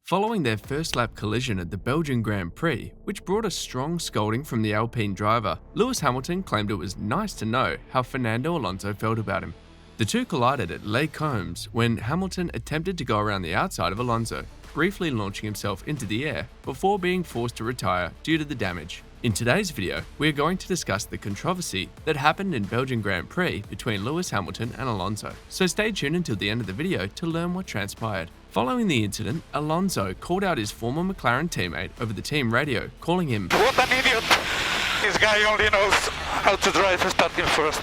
Following their first lap collision at the Belgian Grand Prix, which brought a strong scolding from the Alpine driver, Lewis Hamilton claimed it was nice to know how Fernando Alonso felt about him. The two collided at Les Combes when Hamilton attempted to go around the outside of Alonso, briefly launching himself into the air before being forced to retire due to the damage. In today's video, we are going to discuss the controversy that happened in Belgian Grand Prix between Lewis Hamilton and Alonso, so stay tuned until the end of the video to learn what transpired. Following the incident, Alonso called out his former McLaren teammate over the team radio, calling him, "What an idiot! This guy only knows how to drive starting first."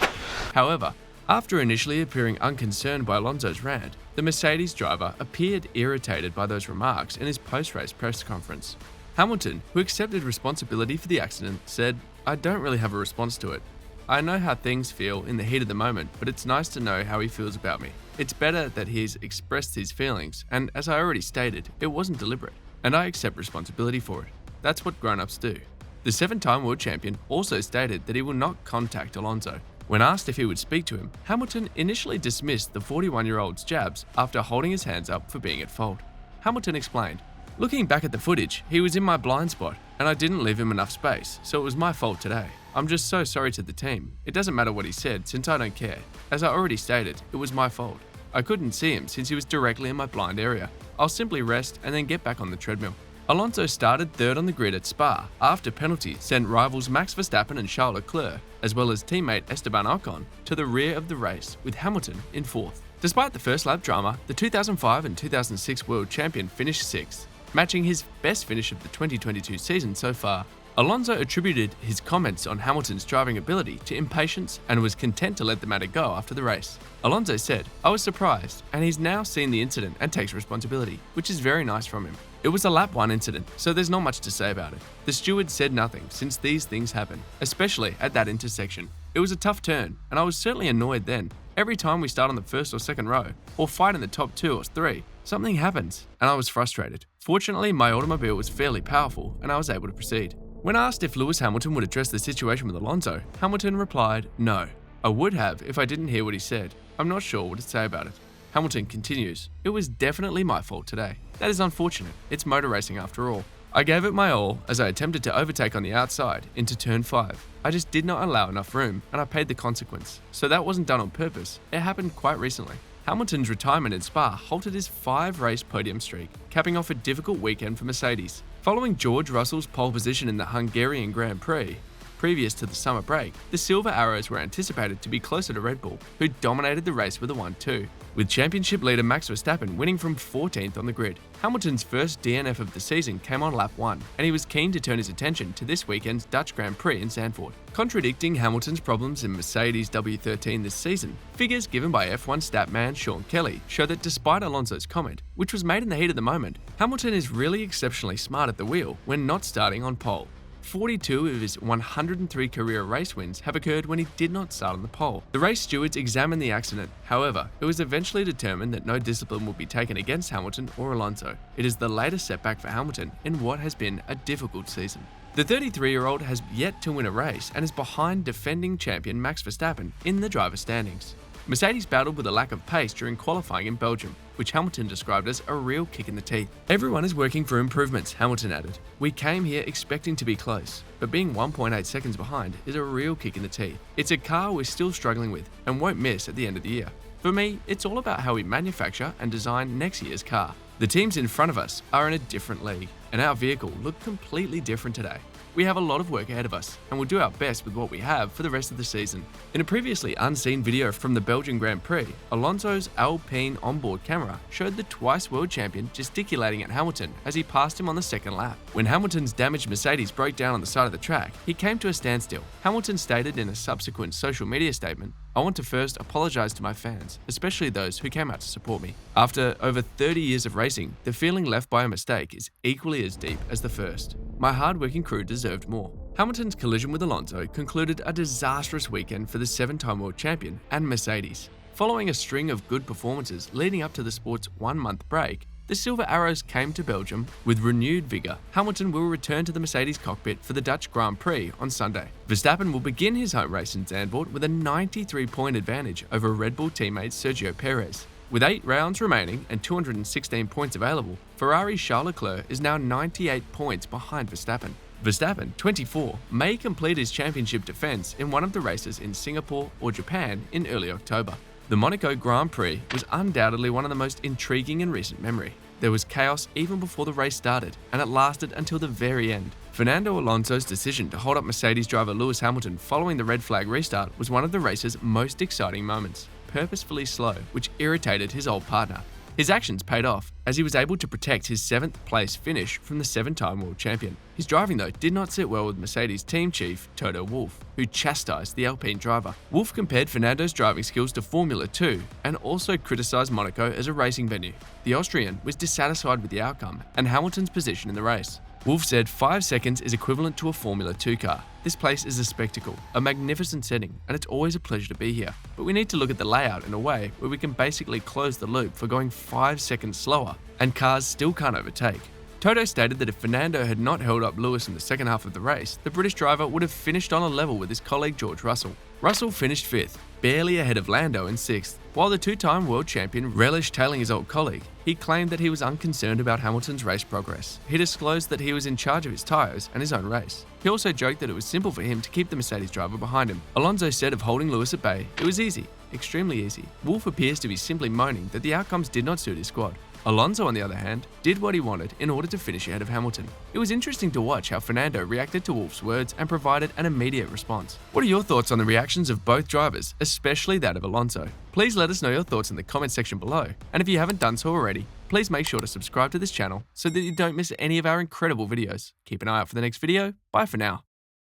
However, after initially appearing unconcerned by Alonso's rant, the Mercedes driver appeared irritated by those remarks in his post-race press conference. Hamilton, who accepted responsibility for the accident, said, "I don't really have a response to it. I know how things feel in the heat of the moment, but it's nice to know how he feels about me. It's better that he's expressed his feelings, and as I already stated, it wasn't deliberate, and I accept responsibility for it. That's what grown-ups do." The seven-time world champion also stated that he will not contact Alonso. When asked if he would speak to him, Hamilton initially dismissed the 41-year-old's jabs after holding his hands up for being at fault. Hamilton explained, "Looking back at the footage, he was in my blind spot, and I didn't leave him enough space, so it was my fault today. I'm just so sorry to the team. It doesn't matter what he said, since I don't care. As I already stated, it was my fault. I couldn't see him since he was directly in my blind area. I'll simply rest and then get back on the treadmill." Alonso started third on the grid at Spa after penalty sent rivals Max Verstappen and Charles Leclerc, as well as teammate Esteban Ocon, to the rear of the race, with Hamilton in fourth. Despite the first lap drama, the 2005 and 2006 world champion finished sixth, matching his best finish of the 2022 season so far. Alonso attributed his comments on Hamilton's driving ability to impatience and was content to let the matter go after the race. Alonso said, "I was surprised, and he's now seen the incident and takes responsibility, which is very nice from him. It was a lap 1 incident, so there's not much to say about it. The steward said nothing since these things happen, especially at that intersection. It was a tough turn, and I was certainly annoyed then. Every time we start on the first or second row, or fight in the top 2 or 3, something happens, and I was frustrated. Fortunately, my automobile was fairly powerful, and I was able to proceed." When asked if Lewis Hamilton would address the situation with Alonso, Hamilton replied, "No. I would have if I didn't hear what he said. I'm not sure what to say about it." Hamilton continues, "It was definitely my fault today. That is unfortunate. It's motor racing after all. I gave it my all as I attempted to overtake on the outside into turn 5. I just did not allow enough room, and I paid the consequence. So that wasn't done on purpose. It happened quite recently." Hamilton's retirement in Spa halted his 5-race podium streak, capping off a difficult weekend for Mercedes. Following George Russell's pole position in the Hungarian Grand Prix, previous to the summer break, the Silver Arrows were anticipated to be closer to Red Bull, who dominated the race with a 1-2, with championship leader Max Verstappen winning from 14th on the grid. Hamilton's first DNF of the season came on lap 1, and he was keen to turn his attention to this weekend's Dutch Grand Prix in Zandvoort. Contradicting Hamilton's problems in Mercedes W13 this season, figures given by F1 statman Sean Kelly show that despite Alonso's comment, which was made in the heat of the moment, Hamilton is really exceptionally smart at the wheel when not starting on pole. 42 of his 103 career race wins have occurred when he did not start on the pole. The race stewards examined the accident. However, it was eventually determined that no discipline will be taken against Hamilton or Alonso. It is the latest setback for Hamilton in what has been a difficult season. The 33-year-old has yet to win a race and is behind defending champion Max Verstappen in the driver standings. Mercedes battled with a lack of pace during qualifying in Belgium, which Hamilton described as a real kick in the teeth. "Everyone is working for improvements," Hamilton added. "We came here expecting to be close, but being 1.8 seconds behind is a real kick in the teeth. It's a car we're still struggling with and won't miss at the end of the year. For me, it's all about how we manufacture and design next year's car. The teams in front of us are in a different league, and our vehicle looked completely different today. We have a lot of work ahead of us, and we'll do our best with what we have for the rest of the season." In a previously unseen video from the Belgian Grand Prix, Alonso's Alpine onboard camera showed the twice world champion gesticulating at Hamilton as he passed him on the second lap. When Hamilton's damaged Mercedes broke down on the side of the track, he came to a standstill. Hamilton stated in a subsequent social media statement, "I want to first apologize to my fans, especially those who came out to support me. After over 30 years of racing, the feeling left by a mistake is equally as deep as the first. My hard-working crew deserved more." Hamilton's collision with Alonso concluded a disastrous weekend for the 7-time world champion and Mercedes. Following a string of good performances leading up to the sport's 1-month break, the Silver Arrows came to Belgium with renewed vigour. Hamilton will return to the Mercedes cockpit for the Dutch Grand Prix on Sunday. Verstappen will begin his home race in Zandvoort with a 93-point advantage over Red Bull teammate Sergio Perez. With 8 rounds remaining and 216 points available, Ferrari's Charles Leclerc is now 98 points behind Verstappen. Verstappen, 24, may complete his championship defense in one of the races in Singapore or Japan in early October. The Monaco Grand Prix was undoubtedly one of the most intriguing in recent memory. There was chaos even before the race started, and it lasted until the very end. Fernando Alonso's decision to hold up Mercedes driver Lewis Hamilton following the red flag restart was one of the race's most exciting moments, purposefully slow, which irritated his old partner. His actions paid off, as he was able to protect his 7th place finish from the 7-time world champion. His driving, though, did not sit well with Mercedes team chief Toto Wolff, who chastised the Alpine driver. Wolff compared Fernando's driving skills to Formula 2 and also criticised Monaco as a racing venue. The Austrian was dissatisfied with the outcome and Hamilton's position in the race. Wolff said 5 seconds is equivalent to a Formula 2 car. This place is a spectacle, a magnificent setting, and it's always a pleasure to be here. But we need to look at the layout in a way where we can basically close the loop for going 5 seconds slower, and cars still can't overtake. Toto stated that if Fernando had not held up Lewis in the second half of the race, the British driver would have finished on a level with his colleague George Russell. Russell finished 5th, barely ahead of Lando in 6th. While the 2-time world champion relished tailing his old colleague, he claimed that he was unconcerned about Hamilton's race progress. He disclosed that he was in charge of his tyres and his own race. He also joked that it was simple for him to keep the Mercedes driver behind him. Alonso said of holding Lewis at bay, "It was easy, extremely easy." Wolff appears to be simply moaning that the outcomes did not suit his squad. Alonso, on the other hand, did what he wanted in order to finish ahead of Hamilton. It was interesting to watch how Fernando reacted to Wolff's words and provided an immediate response. What are your thoughts on the reactions of both drivers, especially that of Alonso? Please let us know your thoughts in the comment section below, and if you haven't done so already, please make sure to subscribe to this channel so that you don't miss any of our incredible videos. Keep an eye out for the next video. Bye for now.